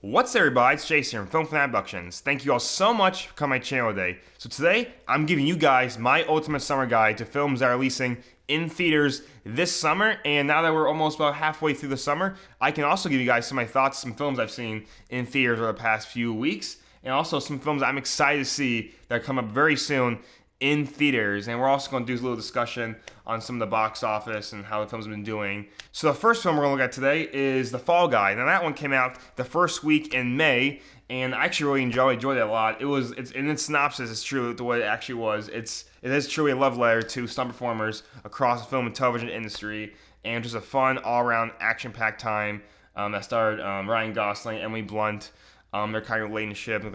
What's up, everybody? It's Jason from Film Fan Abductions. Thank you all so much for coming to my channel today. So today, I'm giving you guys my ultimate summer guide to films that are releasing in theaters this summer. And now that we're almost about halfway through the summer, I can also give you guys some of my thoughts, some films I've seen in theaters over the past few weeks, and also some films I'm excited to see that come up very soon in theaters. And we're also going to do a little discussion on some of the box office and how the film's been doing. So the first film we're going to look at today is The Fall Guy. Now that one came out the first week in May, and I actually really enjoyed it a lot. It's in its synopsis, it's true the way it actually was. It is truly a love letter to stunt performers across the film and television industry, and just a fun all-around action-packed time that starred Ryan Gosling, Emily Blunt, their kind of relationship, and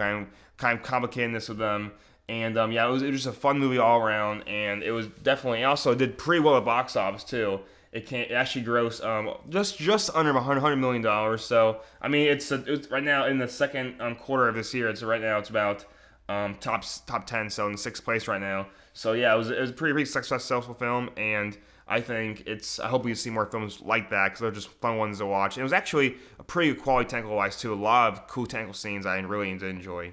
kind of complicatedness with them. And it was just a fun movie all around, and it was definitely, it also did pretty well at box office too. It actually grossed just under $100 million. So I mean, it's right now in the second quarter of this year. It's about top 10, so in sixth place right now. So yeah, it was a pretty successful film, and I hope we see more films like that because they're just fun ones to watch. And it was actually a pretty good quality technical wise too. A lot of cool technical scenes I really did enjoy.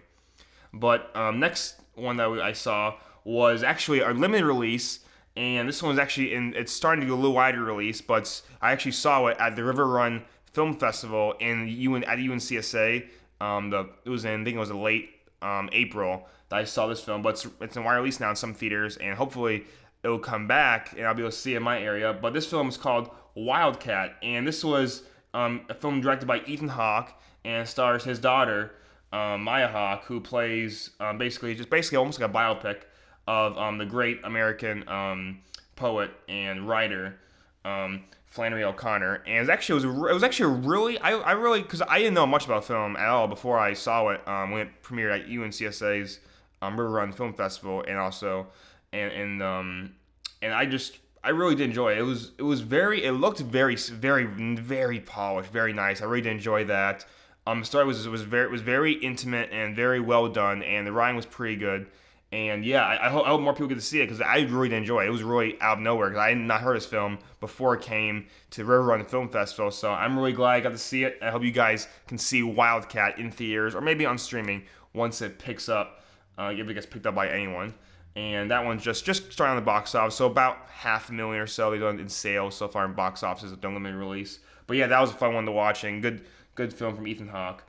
But next one that I saw was actually a limited release, and this one's actually it's starting to do a little wider release, but I actually saw it at the River Run Film Festival at UNCSA. It was in, I think it was in late April that I saw this film, but it's in wide release now in some theaters, and hopefully it'll come back and I'll be able to see it in my area. But this film is called Wildcat, and this was a film directed by Ethan Hawke and stars his daughter, Maya Hawke, who plays basically almost like a biopic of the great American poet and writer Flannery O'Connor. And it was actually really because I didn't know much about film at all before I saw it when it premiered at UNCSA's River Run Film Festival, and also and I really did enjoy it. It looked very polished, very nice. I really did enjoy that. The story was very intimate and very well done, and the writing was pretty good. And yeah, I hope more people get to see it because I really did enjoy it. It was really out of nowhere because I had not heard this film before it came to River Run Film Festival. So I'm really glad I got to see it. I hope you guys can see Wildcat in theaters or maybe on streaming once it picks up, if it gets picked up by anyone. And that one's just starting on the box office, so about $500,000 or so they've done in sales so far in box offices with the limited release. But yeah, that was a fun one to watch, and good film from Ethan Hawke.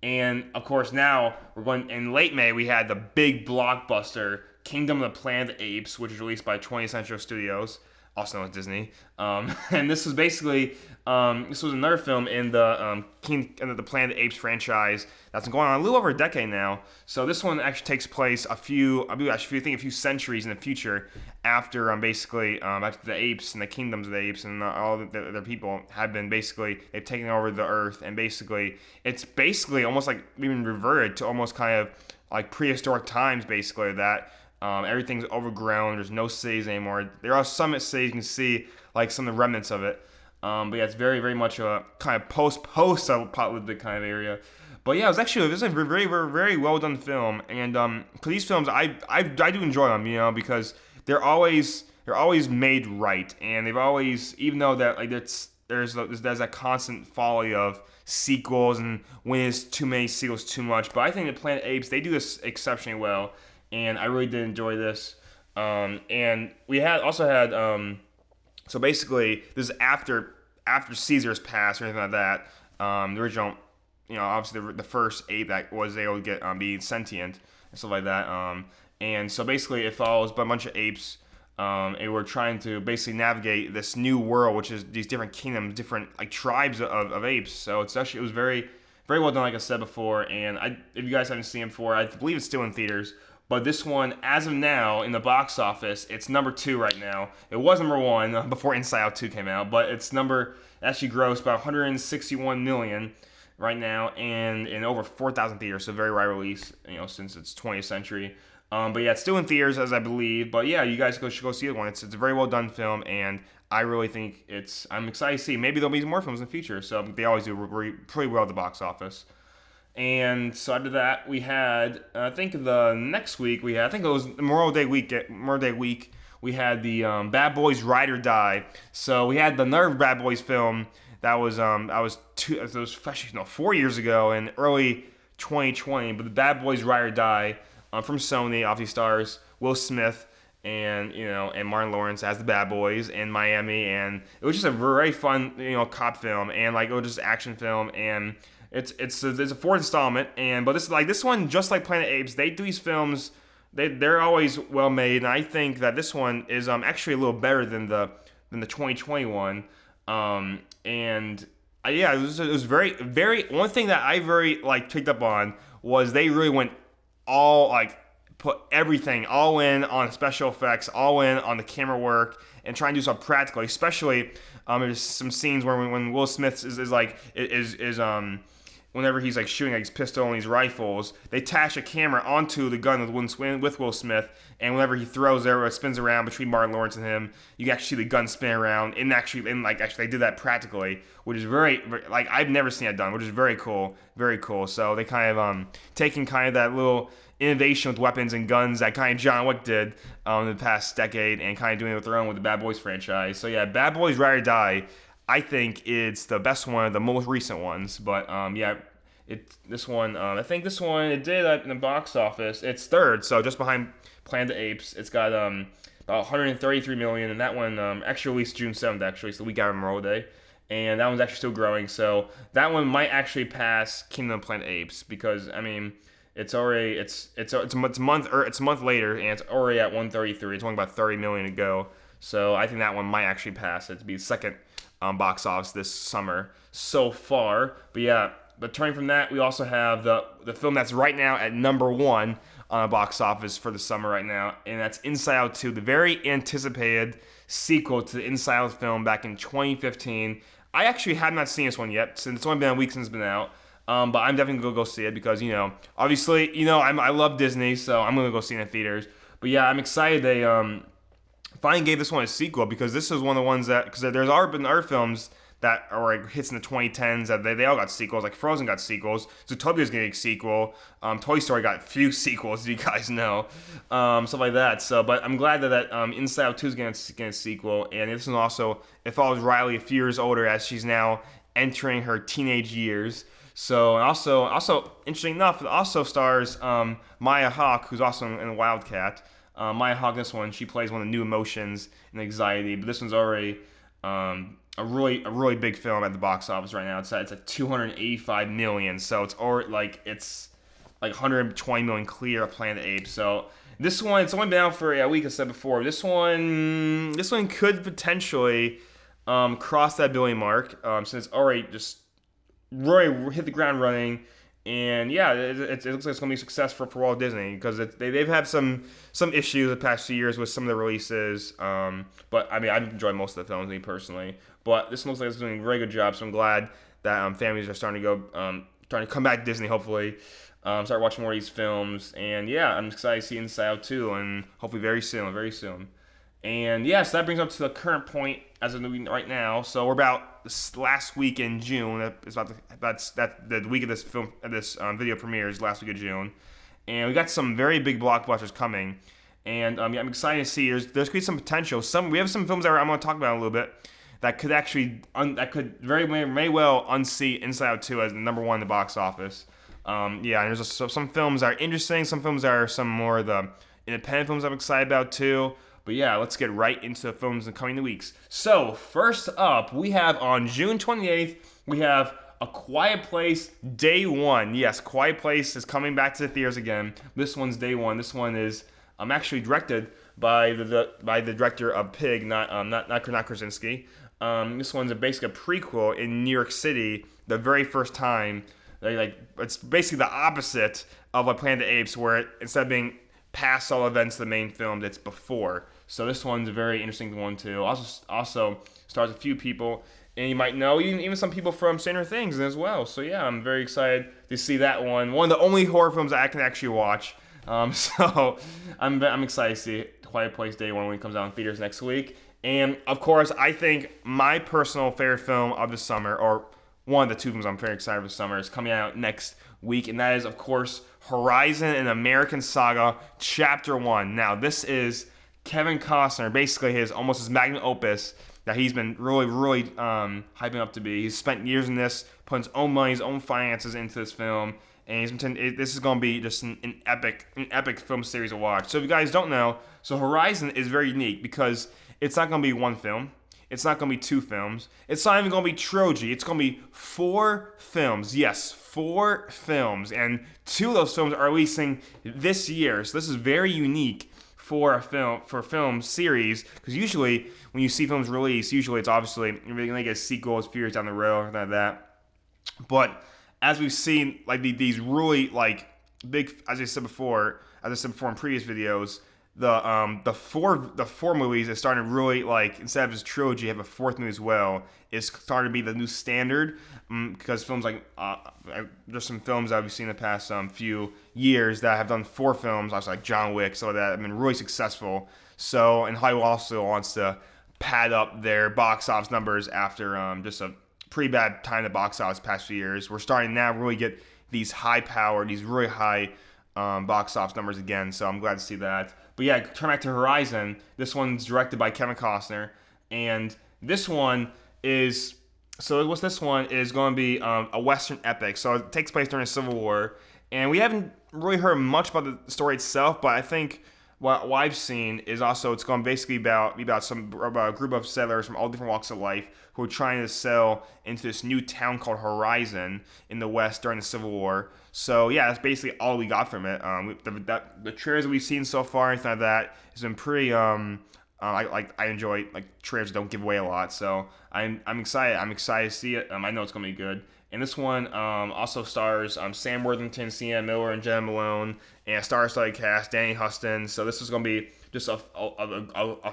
And of course, now we're going in late May. We had the big blockbuster Kingdom of the Planet of the Apes, which was released by 20th Century Studios, also known as Disney. And this was basically another film in the the Planet of the Apes franchise that's been going on a little over a decade now. So this one actually takes place a few centuries in the future after after the apes and the kingdoms of the apes and all their people have been they've taken over the earth, and it's almost like we've been reverted to almost kind of like prehistoric times, that everything's overgrown. There's no cities anymore. There are some cities you can see like some of the remnants of it. But yeah, it's very, very much a kind of post-apocalyptic kind of area. But yeah, this is a very, very, very well done film. And because these films, I do enjoy them, because they're always made right, and they've always, even though that like there's that constant folly of sequels, and when it's too many sequels, too much. But I think the Planet of the Apes, they do this exceptionally well, and I really did enjoy this. And we also had so basically this is after Caesar's passed or anything like that. The original, obviously the first ape that was able to get be sentient and stuff like that. And so basically it follows a bunch of apes, and we're trying to basically navigate this new world, which is these different kingdoms, different like tribes of apes. So it was very, very well done, like I said before. And if you guys haven't seen it before, I believe it's still in theaters. But this one, as of now, in the box office, it's number 2 right now. It was number 1 before Inside Out 2 came out, but actually grossed about $161 million right now, and in over 4,000 theaters, so very wide release, since it's 20th century. But yeah, it's still in theaters, as I believe. But yeah, you guys should go see the one. It's a very well done film, and I really think I'm excited to see. Maybe there'll be more films in the future, so they always do pretty well at the box office. And so after that, we had, I think the next week, I think it was Memorial Day week, we had the Bad Boys Ride or Die. So we had another Bad Boys film that was it was actually, no, 4 years ago in early 2020. But the Bad Boys Ride or Die from Sony obviously stars Will Smith and Martin Lawrence as the bad boys in Miami, and it was just a very fun cop film, and like it was just action film, and it's a fourth installment, but this one, just like Planet Apes, they do these films, they're always well made, and I think that this one is actually a little better than the 2021, and it was very, very, one thing that I very picked up on was they really went all put everything all in on special effects, all in on the camera work, and try and do something practically. Especially, there's some scenes where when Will Smith is whenever he's shooting his pistol and his rifles, they attach a camera onto the gun with Will Smith, and whenever he throws it spins around between Martin Lawrence and him, you can actually see the gun spin around. And actually they did that practically, which is very I've never seen that done, which is very cool, very cool. So they kind of taking kind of that little innovation with weapons and guns that kind of John Wick did in the past decade, and kind of doing it with their own with the Bad Boys franchise. So yeah, Bad Boys Ride or Die, I think it's the best one of the most recent ones. But I think this one it did in the box office. It's third, so just behind Planet of the Apes. It's got about 133 million, and that one actually released June 7th, actually, so the week after Memorial Day. And that one's actually still growing, so that one might actually pass Kingdom of Planet of the Apes, because it's already it's a month later, and it's already at 133. It's only about 30 million to go. So I think that one might actually pass it to be the second box office this summer so far. But turning from that, we also have the film that's right now at number one on the box office for the summer right now, and that's Inside Out 2, the very anticipated sequel to the Inside Out film back in 2015. I actually have not seen this one yet, since it's only been a week since it's been out. But I'm definitely going to go see it because, obviously, I love Disney, so I'm going to go see it in theaters. But yeah, I'm excited they finally gave this one a sequel, because this is one of the ones that, because there's already been other films that are hits in the 2010s that they all got sequels, like Frozen got sequels, Zootopia's getting a sequel, Toy Story got a few sequels, as you guys know, stuff like that. So, but I'm glad that Inside Out 2 is getting a sequel, and this one also, it follows Riley a few years older as she's now entering her teenage years. So, also interesting enough, it also stars Maya Hawke, who's also in Wildcat. Maya Hawke, this one, she plays one of the new emotions and anxiety. But this one's already a really big film at the box office right now. It's at 285 million, so it's already it's 120 million clear of Planet of the Apes. So this one, it's only been out for a week, as I said before. This one could potentially cross that billion mark, since it's already just really hit the ground running, and yeah, it looks like it's gonna be a success for Walt Disney, because they've had some issues the past few years with some of the releases. But I enjoy most of the films, me personally. But this looks like it's doing a very good job, so I'm glad that families are starting to come back to Disney. Hopefully, start watching more of these films, and yeah, I'm excited to see Inside Out 2, and hopefully very soon. And yeah, so that brings us to the current point as of right now. So we're about this last week in June. That's the week of this film, this video premieres, last week of June, and we got some very big blockbusters coming. And I'm excited to see there's going to be some potential. We have some films that I'm going to talk about in a little bit that could actually may well unseat Inside Out 2 as number one in the box office. And there's some films that are interesting. Some films that are some more of the independent films I'm excited about too. But yeah, let's get right into the films in the coming weeks. So, first up, we have on June 28th, we have A Quiet Place Day 1. Yes, Quiet Place is coming back to the theaters again. This one's Day 1. This one is actually directed by the director of Pig, not Krasinski. This one's basically a prequel in New York City, the very first time. It's basically the opposite of Planet of the Apes, where instead of being past all events of the main film, that's before. So this one's a very interesting one too. Also stars a few people, and you might know even some people from Stranger Things as well. So yeah, I'm very excited to see that one. One of the only horror films that I can actually watch. So I'm excited to see Quiet Place Day 1 when it comes out in theaters next week. And of course, I think my personal favorite film of the summer, or one of the two films I'm very excited for the summer, is coming out next week, and that is, of course, Horizon: An American Saga, Chapter 1. Now, this is Kevin Costner, basically his magnum opus that he's been really hyping up to be. He's spent years in this, putting his own money, his own finances into this film, and this is going to be just an epic film series to watch. So if you guys don't know, so Horizon is very unique because it's not going to be one film. It's not going to be two films. It's not even going to be trilogy. It's going to be 4 films. Yes, 4 films. And 2 of those films are releasing this year. So this is very unique for a film series, because usually when you see films release, usually it's obviously you're going to get a sequel, it's a few years down the road, or like that. But as we've seen, like these really like big, as I said before in previous videos, the four movies is starting to really, like, instead of just trilogy, have a 4th movie as well. It's starting to be the new standard, because films like there's some films that we've seen in the past few years that have done 4 films, also like John Wick, so that have been really successful. So, and Hollywood also wants to pad up their box office numbers after just a pretty bad time at the box office past few years. We're starting now to really get these really high box office numbers again, so I'm glad to see that. But yeah, turn back to Horizon. This one's directed by Kevin Costner, and this one is going to be a Western epic. So it takes place during the Civil War, and we haven't really heard much about the story itself, but I think what I've seen is also it's going to basically be about a group of settlers from all different walks of life who are trying to settle into this new town called Horizon in the West during the Civil War. So yeah, that's basically all we got from it. The trailers that we've seen so far, anything like that, has been pretty. I enjoy like trailers that don't give away a lot, so I'm excited. I'm excited to see it. I know it's gonna be good. And this one also stars Sam Worthington, Sienna Miller, and Jenna Malone, and a star-studded cast, Danny Huston. So this is gonna be just a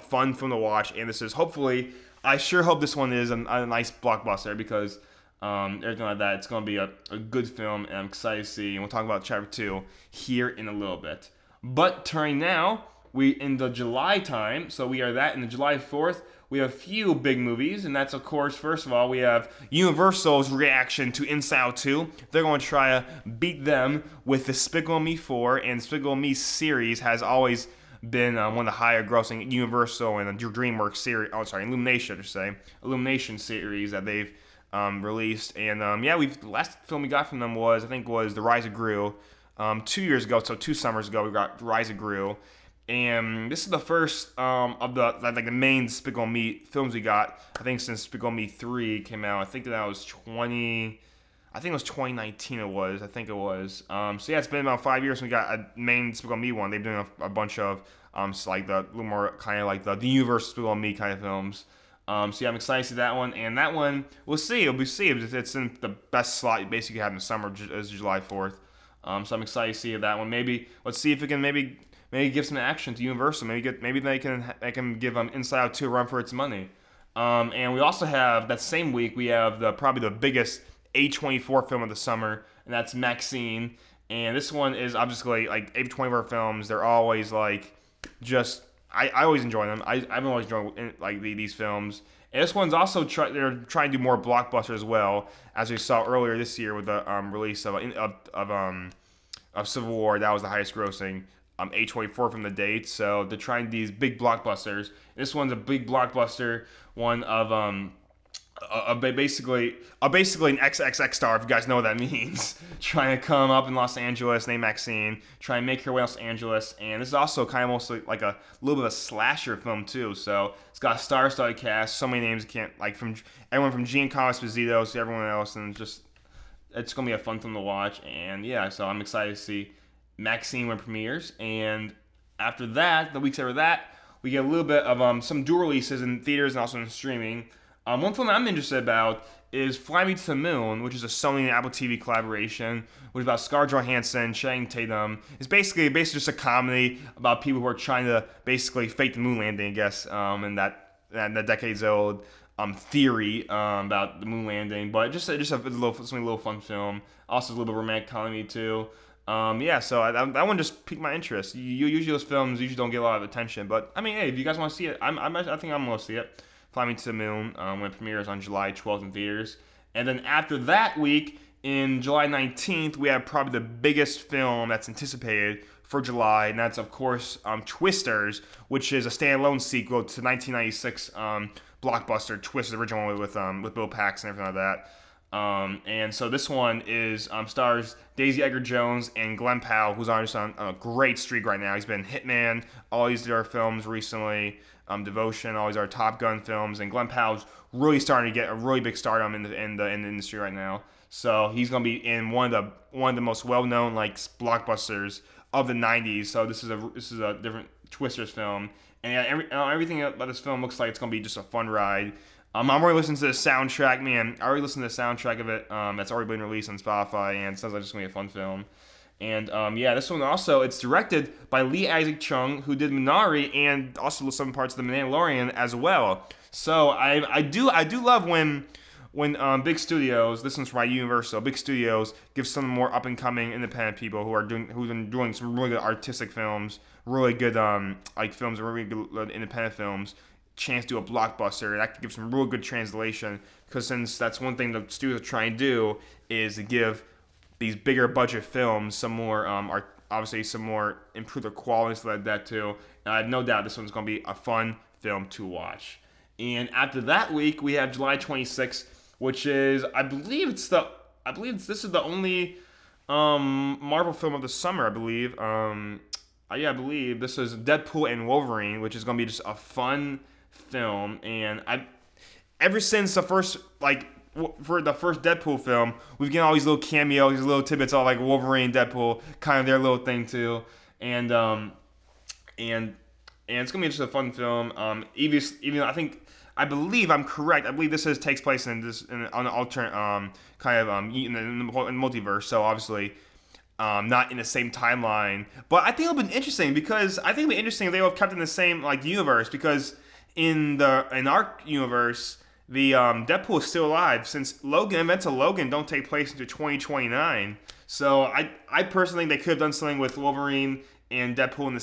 fun film to watch. And this is hopefully, I sure hope this one is a nice blockbuster, because everything like that, it's going to be a good film, and I'm excited to see, and we'll talk about Chapter 2 here in a little bit. But turning now, we in the July time, so we are that in the July 4th, we have a few big movies, and that's, of course, first of all, we have Universal's reaction to Inside Out 2. They're going to try to beat them with Despicable Me 4, and Despicable Me series has always been one of the higher grossing Universal and the DreamWorks series, Illumination, I should say, Illumination series that they've released. And the last film we got from them was The Rise of Gru. 2 years ago, so 2 summers ago, we got Rise of Gru. And this is the first of the main Despicable Me films we got, I think, since Despicable Me 3 came out. I think that was 2019 it was. So yeah, it's been about 5 years since we got a main Despicable Me one. They've done a bunch of like the little more kind of like the universe Despicable Me kind of films. So yeah, I'm excited to see that one. And that one, we'll see. It's in the best slot you basically have in the summer, is July 4th. So I'm excited to see that one. Let's see if we can maybe give some action to Universal. Maybe they can give Inside Out 2 a run for its money. And we also have, that same week, we have probably the biggest A24 film of the summer, and that's MaXXXine. And this one is obviously, like, A24 films, they're always like I always enjoy them. I've always enjoyed like these films. And this one's also they're trying to do more blockbusters as well, as we saw earlier this year with the release of Civil War. That was the highest grossing A24 from the date. So they're trying these big blockbusters. This one's a big blockbuster, one of basically an XXX star, if you guys know what that means, trying to come up in Los Angeles, named MaXXXine, try and make her way to Los Angeles. And this is also kind of mostly like a little bit of a slasher film too. So it's got a star-studded cast, so many names you can't, like, from everyone from Giancarlo Esposito to everyone else, and just it's gonna be a fun film to watch. And yeah, so I'm excited to see MaXXXine when it premieres. And after that, the weeks after that, we get a little bit of some dual releases in theaters and also in streaming. One film I'm interested about is Fly Me to the Moon, which is a Sony and Apple TV collaboration, which is about Scarlett Johansson, Channing Tatum. It's basically just a comedy about people who are trying to basically fake the moon landing, I guess, and that decades-old theory about the moon landing. But just a little fun film. Also a little bit of romantic comedy too. So that one just piqued my interest. Usually those films usually don't get a lot of attention, but I mean, hey, if you guys want to see it, I think I'm going to see it. Fly Me to the Moon, when it premieres on July 12th in theaters. And then after that week, in July 19th, we have probably the biggest film that's anticipated for July, and that's, of course, Twisters, which is a standalone sequel to 1996 blockbuster twist, the original one with Bill Paxton and everything like that. And so this one is stars Daisy Edgar Jones and Glenn Powell, who's on a great streak right now. He's been Hitman, all these other films recently, Devotion, all these other Top Gun films, and Glenn Powell's really starting to get a really big stardom in the industry right now. So he's gonna be in one of the most well known like blockbusters of the '90s. So this is a different Twisters film, and everything about this film looks like it's gonna be just a fun ride. I'm already listening to the soundtrack, man. I already listened to the soundtrack of it. That's already been released on Spotify, and it sounds like it's gonna be a fun film. And this one also, it's directed by Lee Isaac Chung, who did Minari and also some parts of The Mandalorian as well. So I do love when big studios, this one's from Universal, big studios give some more up and coming independent people who've been doing some really good artistic films, really good films, really good independent films, chance to do a blockbuster, and that could give some real good translation, because since that's one thing the studios are trying to do is to give these bigger budget films some more obviously some more improve their quality, so like that too. And I have no doubt this one's going to be a fun film to watch. And after that week we have July 26th, which is I believe this is the only Marvel film of the summer, I believe. I believe this is Deadpool and Wolverine, which is going to be just a fun film. And ever since the first for the first Deadpool film, we've gotten all these little cameos, these little tidbits, all like Wolverine, Deadpool, kind of their little thing too, and it's gonna be just a fun film. Even I believe I'm correct. I believe this takes place on an alternate in the multiverse. So obviously, not in the same timeline. But I think it'll be interesting, because I think it'll be interesting if they all kept in the same universe, because in our universe, the Deadpool is still alive, since events of Logan don't take place until 2029. So I personally think they could have done something with Wolverine and Deadpool in the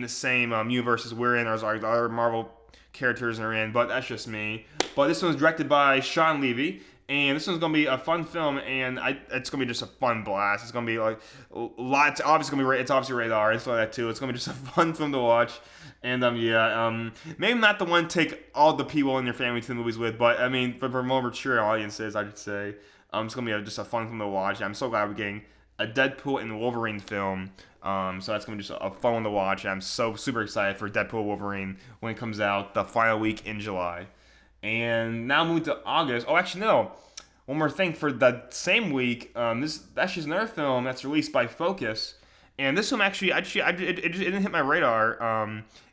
same universe as we're in, or as our other Marvel characters are in. But that's just me. But this one's directed by Sean Levy, and this one's gonna be a fun film, and it's gonna be just a fun blast. It's gonna be like a lot. It's obviously rated R and stuff like that too. It's gonna be just a fun film to watch. And maybe not the one to take all the people in your family to the movies with, but I mean for more mature audiences, I should say, it's gonna be just a fun film to watch. I'm so glad we're getting a Deadpool and Wolverine film. So that's gonna be just a fun one to watch. And I'm so super excited for Deadpool Wolverine when it comes out the final week in July. And now moving to August. Oh, actually no. One more thing for the same week. This actually is another film that's released by Focus, and this film actually it didn't hit my radar.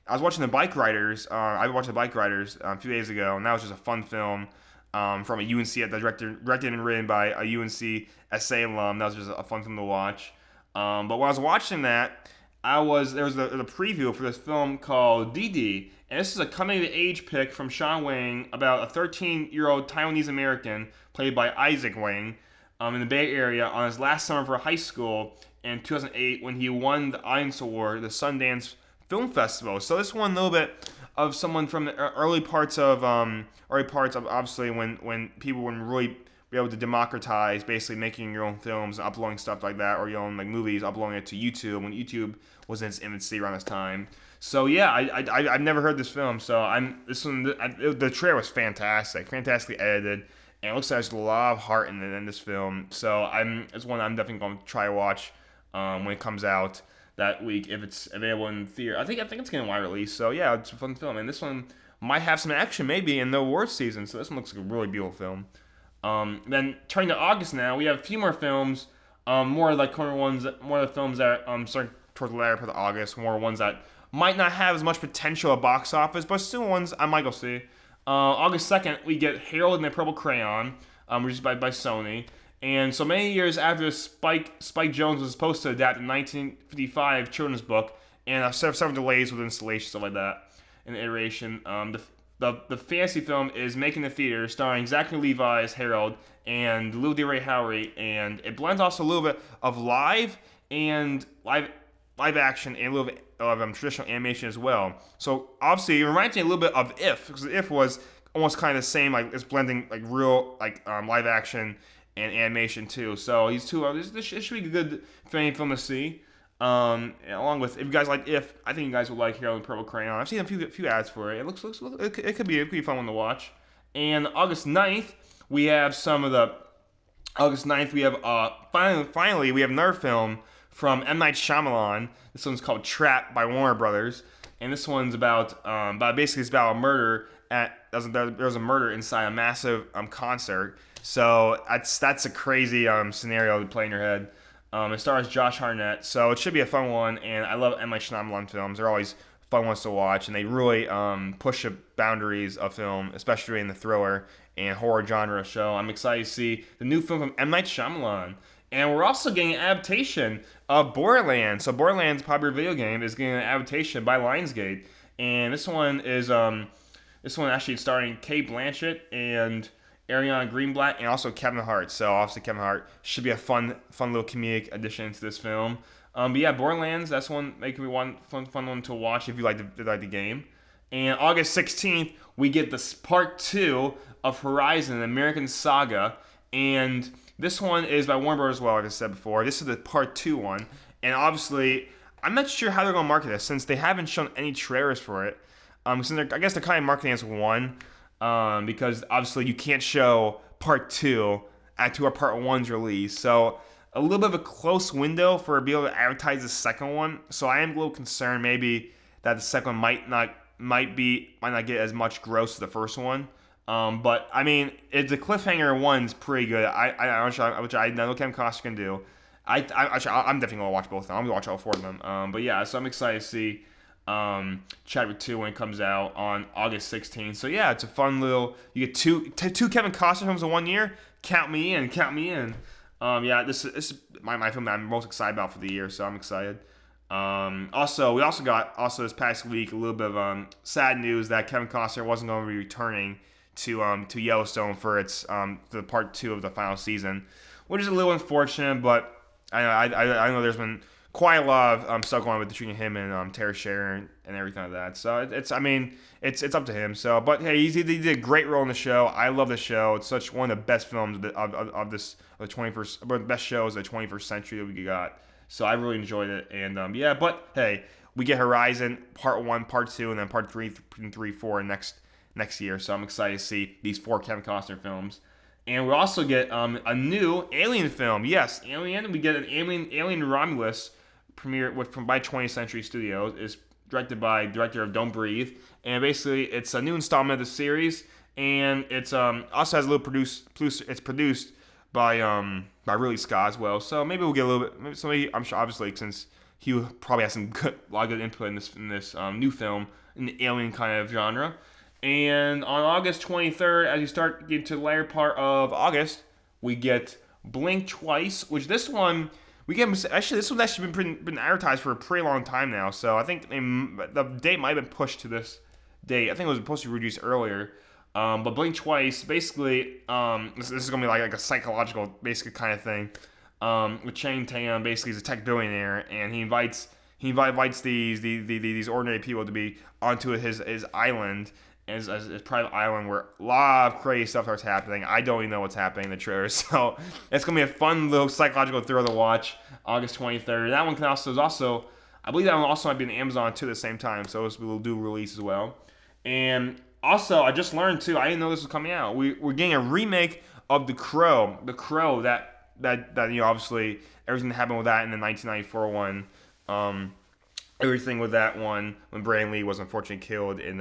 I was watching The Bike Riders. I watched The Bike Riders a few days ago, and that was just a fun film from a UNC directed and written by a UNC SA alum. That was just a fun film to watch. But when I was watching that, there was a preview for this film called Dìdi, and this is a coming-of-age pick from Sean Wang about a 13-year-old Taiwanese American played by Isaac Wang in the Bay Area on his last summer for high school in 2008 when he won the Audience Award, the Sundance Film Festival. So this one a little bit of someone from the early parts of obviously when people wouldn't really be able to democratize basically making your own films and uploading stuff like that, or your own movies, uploading it to YouTube when YouTube was in its infancy around this time. So yeah, I've never heard this film. So the trailer was fantastically edited, and it looks like there's a lot of heart in this film. So it's one I'm definitely going to try to watch when it comes out that week, if it's available in theater. I think it's getting a wide release. So yeah, it's a fun film, and this one might have some action maybe in the awards season. So this one looks like a really beautiful film. Then turning to August now, we have a few more films, more of the films that start towards the latter part of August, more ones that might not have as much potential at box office, but still ones I might go see. August 2nd, we get Harold and the Purple Crayon, released by Sony. And so many years after Spike Jones was supposed to adapt the 1955 children's book, and several delays with installation, stuff like that, and iteration, the fantasy film is making the theater, starring Zachary Levi as Harold and Lil DeRay Howery, and it blends also a little bit of live action and a little bit of traditional animation as well. So obviously it reminds me a little bit of If, because If was almost kind of the same, it's blending real live action and animation too. So these two this should be a good family film to see. Along with, if you guys like If, I think you guys would like Hero and Purple Crayon. I've seen a few ads for it. It looks it could be a fun one to watch. And August 9th, we have finally we have another film from M. Night Shyamalan. This one's called Trap by Warner Brothers, and this one's about basically it's about a murder there's a murder inside a massive concert. So that's a crazy scenario to play in your head. It stars Josh Hartnett, so it should be a fun one. And I love M. Night Shyamalan films; they're always fun ones to watch, and they really push the boundaries of film, especially in the thriller and horror genre. So I'm excited to see the new film from M. Night Shyamalan. And we're also getting an adaptation of Borderlands. So Borderlands, popular video game, is getting an adaptation by Lionsgate, and this one actually starring Cate Blanchett and Ariana Greenblatt, and also Kevin Hart. So obviously Kevin Hart should be a fun little comedic addition to this film. But yeah, Borderlands, that's one making me one fun one to watch if you like the game. And August 16th, we get this part 2 of Horizon, an American Saga, and this one is by Warner Bros. As well, like I said before. This is the part 2 one, and obviously, I'm not sure how they're going to market this since they haven't shown any trailers for it. I guess they're kind of marketing as one, because obviously you can't show part 2 after our part 1's release. So a little bit of a close window for being able to advertise the second one. So I am a little concerned maybe that the second one might not get as much gross as the first one. But I mean, if the cliffhanger one's pretty good, which I know Kevin Costner can do. I'm definitely gonna watch both of them. I'm gonna watch all 4 of them. But yeah, so I'm excited to see Chapter 2 when it comes out on August 16th. So yeah, it's a fun little. You get two Kevin Costner films in 1 year. Count me in. Yeah, this is my film that I'm most excited about for the year. So I'm excited. Also, we also got this past week a little bit of sad news that Kevin Costner wasn't going to be returning to Yellowstone for its the part 2 of the final season, which is a little unfortunate. But I know there's been quite a lot of stuff going on between him and Tara Sharon and everything like that. So it's up to him. So, but hey, he did a great role in the show. I love the show. It's such one of the best films of the 21st, but the best shows of the 21st century that we got. So I really enjoyed it. And yeah, but hey, we get Horizon Part 1, Part 2, and then Part 3, 4 next year. So I'm excited to see these 4 Kevin Costner films. And we also get a new Alien film. Yes, Alien. We get an Alien Romulus premiere by 20th Century Studios. Is directed by director of Don't Breathe. And basically, it's a new installment of the series. And it's also has a little it's produced by Ridley Scott as well. So maybe we'll get a little bit. I'm sure, obviously, since he probably has a lot of good input in this new film in the alien kind of genre. And on August 23rd, as you start getting to the later part of August, we get Blink Twice, which this one one's actually been advertised for a pretty long time now. So I think the date might have been pushed to this date. I think it was supposed to be released earlier. But Blink Twice, basically, this is gonna be like a psychological basic kind of thing. With Channing Tatum, basically, he's a tech billionaire, and he invites these ordinary people to be onto his island. His private island where a lot of crazy stuff starts happening. I don't even know what's happening in the trailer, so it's gonna be a fun little psychological thriller to watch. August 23rd. That one I believe that one also might be on Amazon too at the same time, so it will do release as well. And also, I just learned too. I didn't know this was coming out. We're getting a remake of The Crow. The Crow that obviously everything that happened with that in the 1994 one. Everything with that one when Brandon Lee was unfortunately killed in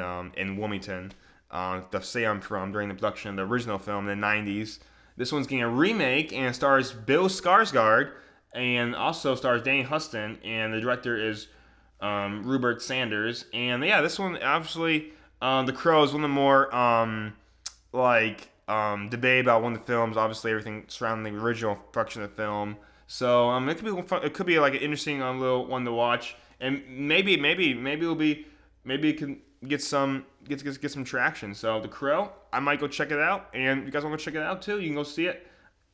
Wilmington, the Sam from during the production of the original film in the 90s. This one's getting a remake and it stars Bill Skarsgård and also stars Danny Huston, and the director is Rupert Sanders. And yeah, this one obviously The Crow is one of the more debate about one of the films. Obviously, everything surrounding the original production of the film. So it could be like an interesting little one to watch. And maybe it can get some traction. So The Crow, I might go check it out. And if you guys want to check it out too, you can go see it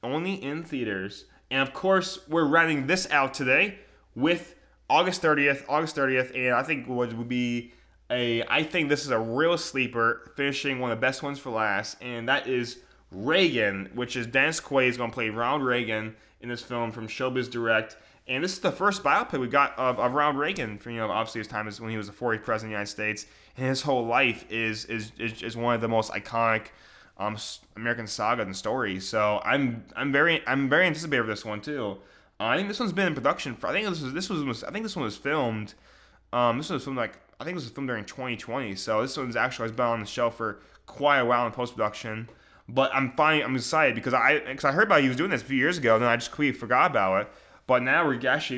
only in theaters. And of course, we're rounding this out today with August 30th, and I think I think this is a real sleeper, finishing one of the best ones for last, and that is Reagan, which is Dennis Quaid is going to play Ronald Reagan in this film from Showbiz Direct. And this is the first biopic we got of Ronald Reagan. For, obviously his time is when he was the 40th president of the United States, and his whole life is one of the most iconic American sagas and stories. So I'm very anticipated for this one too. I think this one's been in production for. I think this one was filmed. This was filmed I think it was filmed during 2020. So this one's actually has been on the shelf for quite a while in post production. But I'm excited because I heard about he was doing this a few years ago, and then I just completely forgot about it. But now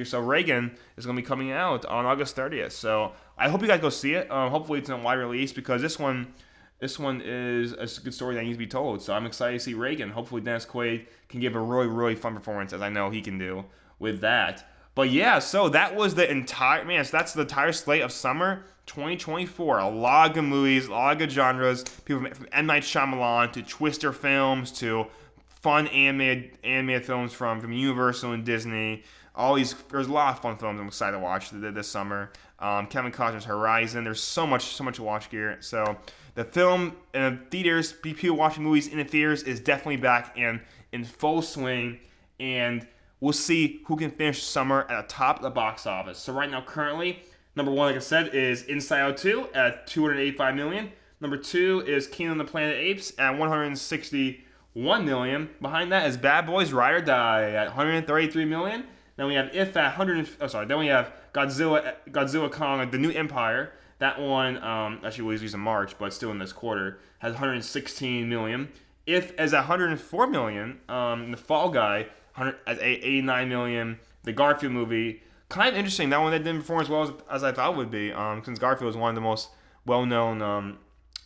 so Reagan is going to be coming out on August 30th. So I hope you guys go see it. Hopefully it's in a wide release because this one is a good story that needs to be told. So I'm excited to see Reagan. Hopefully Dennis Quaid can give a really, really fun performance, as I know he can do with that. But yeah, so that was the entire, so that's the entire slate of summer 2024. A lot of good movies, a lot of good genres. People from M. Night Shyamalan to Twister films to fun animated films from Universal and Disney. There's a lot of fun films I'm excited to watch this summer. Kevin Costner's Horizon. There's so much to watch here. So the film in theaters, people watching movies in the theaters is definitely back in full swing, and we'll see who can finish summer at the top of the box office. So right now, currently, number one, like I said, is Inside Out 2 at $285 million. Number 2 is Kingdom of the Planet of the Apes at $161 million. Behind that is Bad Boys Ride or Die at $133 million. Then we have Then we have Godzilla Kong: The New Empire. That one actually was released in March, but still in this quarter, has $116 million. If as $104 million, The Fall Guy at $89 million. The Garfield movie, kind of interesting. That one that didn't perform as well as I thought it would be. Since Garfield is one of the most well-known,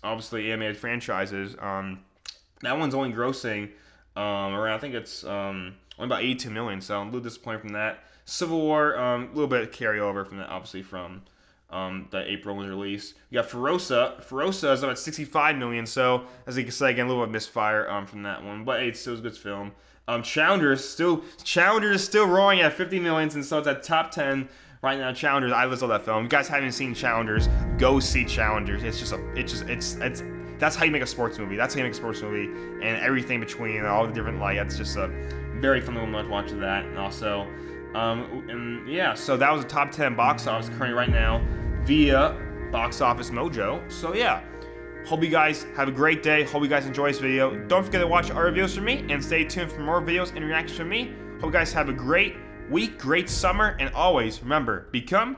obviously animated franchises. That one's only grossing around, I think it's only about $82 million. So I'm a little disappointed from that. Civil War, a little bit of carryover from that, obviously from the April release. You got Ferosa. Ferosa is up at $65 million. So as you can say, again, a little bit of misfire from that one, but it still was a good film. Challenger is still rolling at $50 million, and so it's at top 10 right now. Challengers, I love that film. If you guys haven't seen Challengers, go see Challengers. That's how you make a sports movie. That's how you make a sports movie, and everything between and all the different it's just a very fun little to watch that. And also, so that was the top 10 box office currently right now via Box Office Mojo. So yeah. Hope you guys have a great day. Hope you guys enjoy this video. Don't forget to watch our reviews from me and stay tuned for more videos and reactions from me. Hope you guys have a great week, great summer, and always remember, become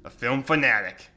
a film fanatic.